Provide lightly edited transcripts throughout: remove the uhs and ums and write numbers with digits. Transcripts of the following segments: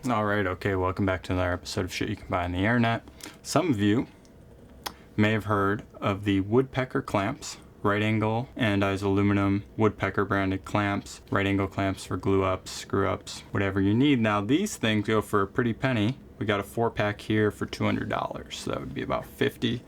Alright, okay, welcome back to another episode of Shit You Can Buy on the Internet. Some of you may have heard of the Woodpecker clamps, right angle anodized aluminum Woodpecker branded clamps, right angle clamps for glue ups, screw ups, whatever you need. Now these things go for a pretty penny. We got a 4-pack here for $200, so that would be about $50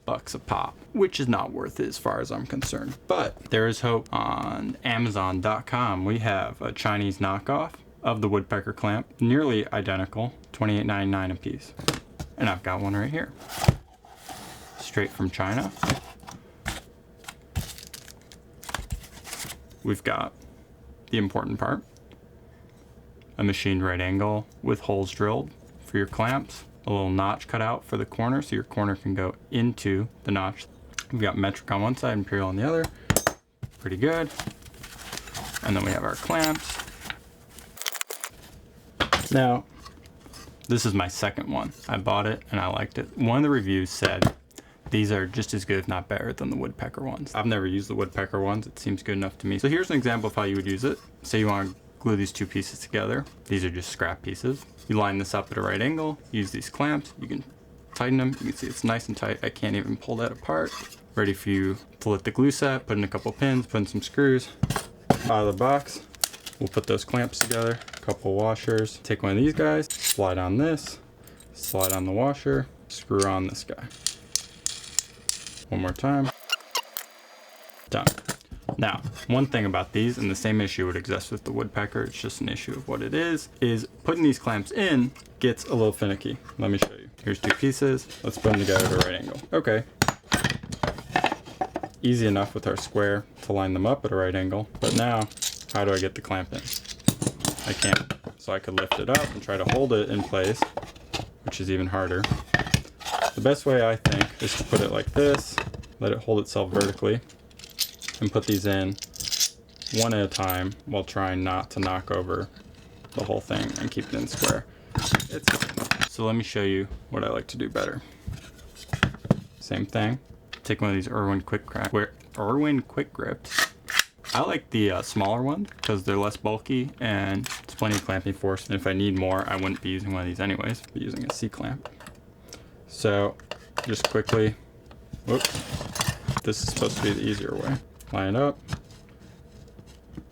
a pop, which is not worth it as far as I'm concerned. But there is hope. On Amazon.com, we have a Chinese knockoff of the Woodpecker clamp, nearly identical, $28.99 a piece. And I've got one right here, straight from China. We've got the important part, a machined right angle with holes drilled for your clamps, a little notch cut out for the corner so your corner can go into the notch. We've got metric on one side, imperial on the other. Pretty good. And then we have our clamps. Now, this is my second one. I bought it and I liked it. One of the reviews said these are just as good, if not better, than the Woodpecker ones. I've never used the Woodpecker ones. It seems good enough to me. So here's an example of how you would use it. Say you want to glue these two pieces together. These are just scrap pieces. You line this up at a right angle, use these clamps. You can tighten them. You can see it's nice and tight. I can't even pull that apart. Ready for you to lit the glue set, put in a couple pins, put in some screws. Out of the box, we'll put those clamps together, a couple washers. Take one of these guys, slide on this, slide on the washer, screw on this guy. One more time. Done. Now, one thing about these, and the same issue would exist with the Woodpecker, it's just an issue of what it is putting these clamps in gets a little finicky. Let me show you. Here's two pieces. Let's put them together at a right angle. Okay. Easy enough with our square to line them up at a right angle, but now, how do I get the clamp in? I can't. So I could lift it up and try to hold it in place, which is even harder. The best way, I think, is to put it like this, let it hold itself vertically, and put these in one at a time while trying not to knock over the whole thing and keep it in square. So let me show you what I like to do better. Same thing. Take one of these Irwin Quick Grips. I like the smaller ones because they're less bulky and it's plenty of clamping force. And if I need more, I wouldn't be using one of these anyways, but using a C-clamp. So just quickly, whoops, this is supposed to be the easier way. Line it up,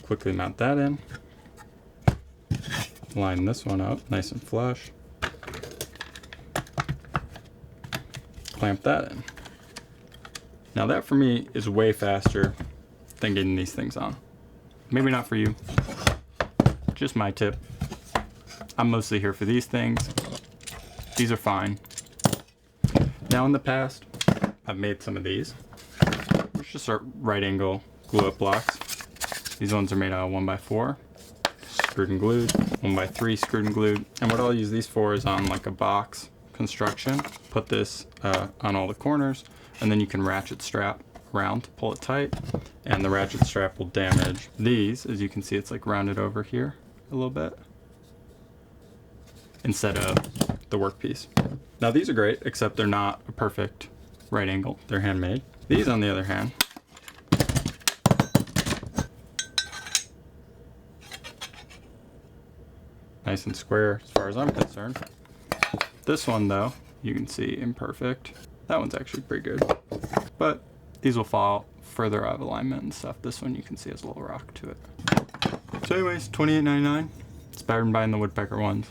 quickly mount that in, line this one up nice and flush, clamp that in. Now that for me is way faster than getting these things on. Maybe not for you, just my tip. I'm mostly here for these things. These are fine. Now in the past, I've made some of these. It's just our right angle glue up blocks. These ones are made out of 1x4, screwed and glued, 1x3 screwed and glued. And what I'll use these for is on like a box construction. Put this on all the corners, and then you can ratchet strap around to pull it tight, and the ratchet strap will damage these. As you can see, it's like rounded over here a little bit instead of the workpiece. Now these are great, except they're not a perfect right angle. They're handmade. These, on the other hand, nice and square as far as I'm concerned. This one though, you can see imperfect. That one's actually pretty good, but these will fall further out of alignment and stuff. This one you can see has a little rock to it. So anyways, $28.99. It's better than buying the Woodpecker ones.